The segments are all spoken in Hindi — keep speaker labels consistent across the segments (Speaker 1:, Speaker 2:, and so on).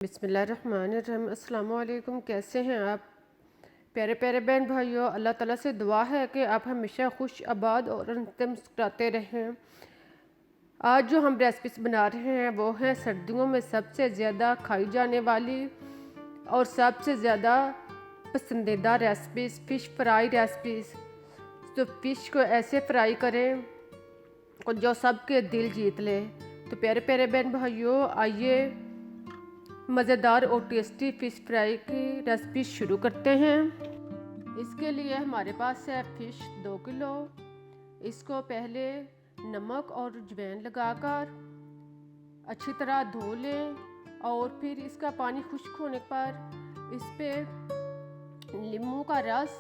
Speaker 1: बिस्मिल्लाहिर्रहमानिर्रहीम। अस्सलाम वालेकुम। कैसे हैं आप प्यारे प्यारे बहन भाइयों। अल्लाह ताला से दुआ है कि आप हमेशा खुश आबाद और मुस्कुराते रहें। आज जो हम रेसिपीज बना रहे हैं वो है सर्दियों में सबसे ज़्यादा खाई जाने वाली और सबसे ज़्यादा पसंदीदा रेसिपीज़ फ़िश फ्राई रेसिपीज़। तो फ़िश को ऐसे फ्राई करें जो सबके दिल जीत ले। तो प्यारे प्यारे बहन भाइयों, आइए मज़ेदार और टेस्टी फ़िश फ्राई की रेसिपी शुरू करते हैं। इसके लिए हमारे पास है फ़िश 2 किलो। इसको पहले नमक और अजवाइन लगाकर अच्छी तरह धो लें और फिर इसका पानी खुश्क होने पर इस पर नींबू का रस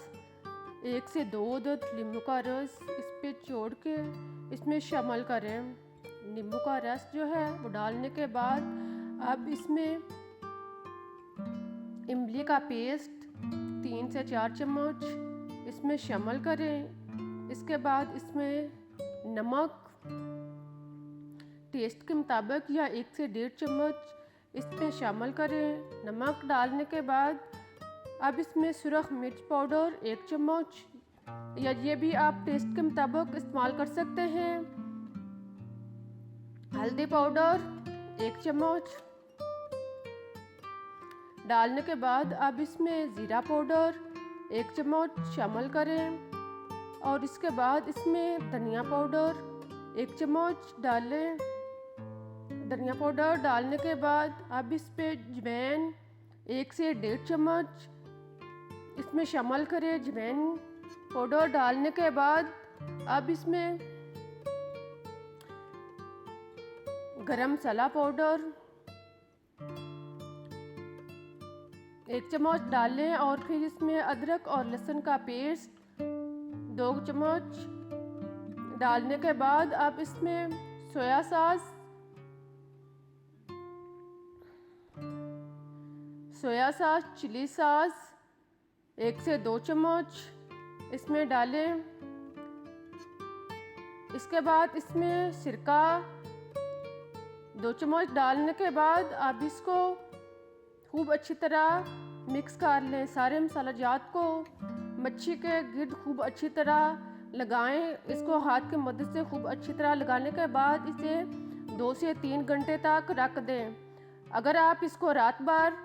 Speaker 1: 1 से 2 अदद नींबू का रस इस पर छोड़ के इसमें शामिल करें। नींबू का रस जो है वो डालने के बाद अब इसमें इमली का पेस्ट 3 से 4 चम्मच इसमें शामिल करें। इसके बाद इसमें नमक टेस्ट के मुताबिक या 1 से 1.5 चम्मच इसमें शामिल करें। नमक डालने के बाद अब इसमें सुरख मिर्च पाउडर 1 चम्मच या ये भी आप टेस्ट के मुताबिक इस्तेमाल कर सकते हैं। हल्दी पाउडर 1 चम्मच डालने के बाद अब इसमें ज़ीरा पाउडर 1 चम्मच शामिल करें और इसके बाद इसमें धनिया पाउडर 1 चम्मच डालें। धनिया पाउडर डालने के बाद अब इस पे अजवाइन 1 से 1.5 चम्मच इसमें शामिल करें। अजवाइन पाउडर डालने के बाद अब इसमें गरम मसाला पाउडर 1 चम्मच डालें और फिर इसमें अदरक और लहसुन का पेस्ट 2 चम्मच डालने के बाद अब इसमें सोया सॉस चिली सॉस 1 से 2 चम्मच इसमें डालें। इसके बाद इसमें सिरका 2 चम्मच डालने के बाद अब इसको खूब अच्छी तरह मिक्स कर लें। सारे मसाला जात को मच्छी के गिर्द खूब अच्छी तरह लगाएं। इसको हाथ की मदद से खूब अच्छी तरह लगाने के बाद इसे 2 से 3 घंटे तक रख दें। अगर आप इसको रात भर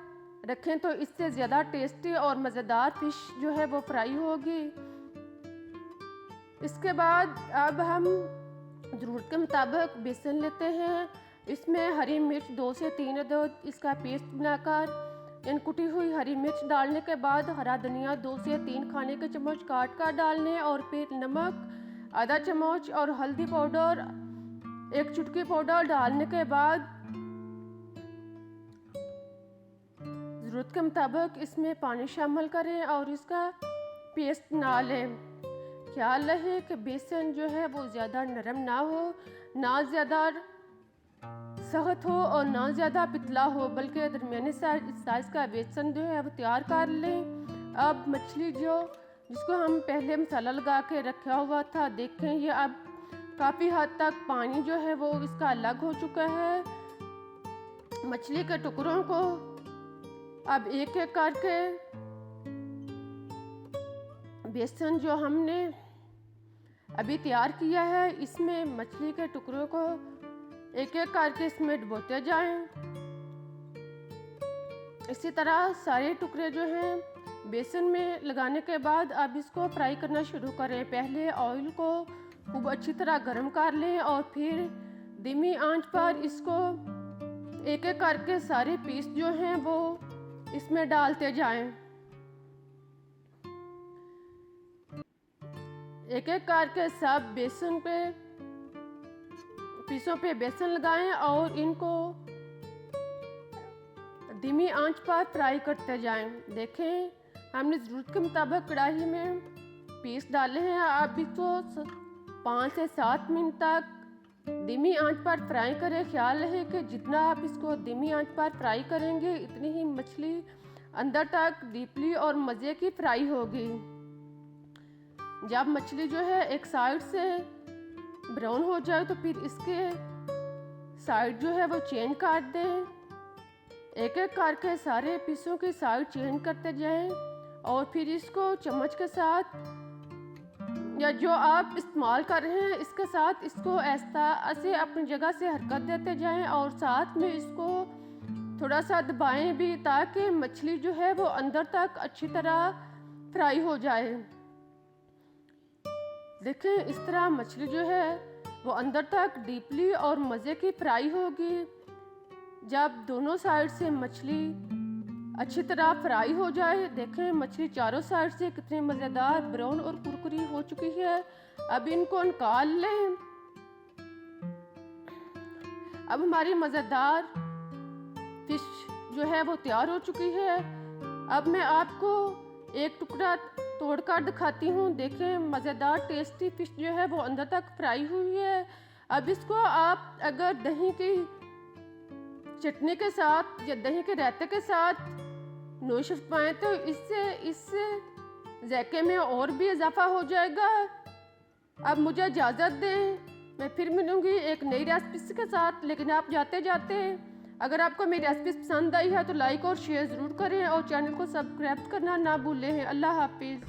Speaker 1: रखें तो इससे ज़्यादा टेस्टी और मज़ेदार फ़िश जो है वो फ्राई होगी। इसके बाद अब हम ज़रूरत के मुताबिक बेसन लेते हैं। इसमें हरी मिर्च 2 से 3 अदद इसका पेस्ट बनाकर इन कुटी हुई हरी मिर्च डालने के बाद हरा धनिया 2 से 3 खाने के चम्मच काट कर डालने और फिर नमक आधा चम्मच और हल्दी पाउडर 1 चुटकी पाउडर डालने के बाद ज़रूरत के मुताबिक इसमें पानी शामिल करें और इसका पेस्ट बना लें। ख्याल रहे कि बेसन जो है वो ज़्यादा नरम ना हो, ना ज़्यादा सख्त हो और ना ज़्यादा पतला हो, बल्कि दरमियाने साइज़ का बेसन जो है वो तैयार कर लें। अब मछली जिसको हम पहले मसाला लगा के रखा हुआ था, देखें ये अब काफ़ी हद तक पानी जो है वो इसका अलग हो चुका है। मछली के टुकड़ों को अब एक एक करके बेसन जो हमने अभी तैयार किया है इसमें मछली के टुकड़ों को एक एक करके इसमें डुबोते जाएं। इसी तरह सारे टुकड़े जो हैं बेसन में लगाने के बाद अब इसको फ्राई करना शुरू करें। पहले ऑयल को खूब अच्छी तरह गर्म कर लें और फिर धीमी आंच पर इसको एक एक करके सारे पीस जो हैं वो इसमें डालते जाएं। एक एक करके सब बेसन पे पीसों पे बेसन लगाएं और इनको धीमी आंच पर फ्राई करते जाएं। देखें हमने ज़रूरत के मुताबिक कढ़ाई में पीस डाले हैं। आप इसको 5 से 7 मिनट तक धीमी आंच पर फ्राई करें। ख्याल रहे कि जितना आप इसको धीमी आंच पर फ्राई करेंगे इतनी ही मछली अंदर तक डीपली और मज़े की फ्राई होगी। जब मछली जो है एक साइड से ब्राउन हो जाए तो फिर इसके साइड जो है वो चेंज कर दें। एक एक करके सारे पीसों की साइड चेंज करते जाएं और फिर इसको चम्मच के साथ या जो आप इस्तेमाल कर रहे हैं इसके साथ इसको ऐसे अपनी जगह से हरकत देते जाएं और साथ में इसको थोड़ा सा दबाएं भी ताकि मछली जो है वो अंदर तक अच्छी तरह फ्राई हो जाए। देखें इस तरह मछली जो है वो अंदर तक डीपली और मज़े की फ्राई होगी। जब दोनों साइड से मछली अच्छी तरह फ्राई हो जाए, देखें मछली चारों साइड से कितनी मज़ेदार ब्राउन और कुरकुरी हो चुकी है। अब इनको निकाल लें। अब हमारी मज़ेदार फिश जो है वो तैयार हो चुकी है। अब मैं आपको एक टुकड़ा तोड़कर दिखाती हूँ। देखें मज़ेदार टेस्टी फिश जो है वो अंदर तक फ्राई हुई है। अब इसको आप अगर दही की चटनी के साथ या दही के रायते के साथ नोश पाएँ तो इससे जायके में और भी इजाफा हो जाएगा। अब मुझे इजाज़त दें, मैं फिर मिलूँगी एक नई रेसिपी के साथ। लेकिन आप जाते जाते अगर आपको मेरी रेसिपी पसंद आई है तो लाइक और शेयर ज़रूर करें और चैनल को सब्सक्राइब करना ना भूलें। अल्लाह हाफिज़।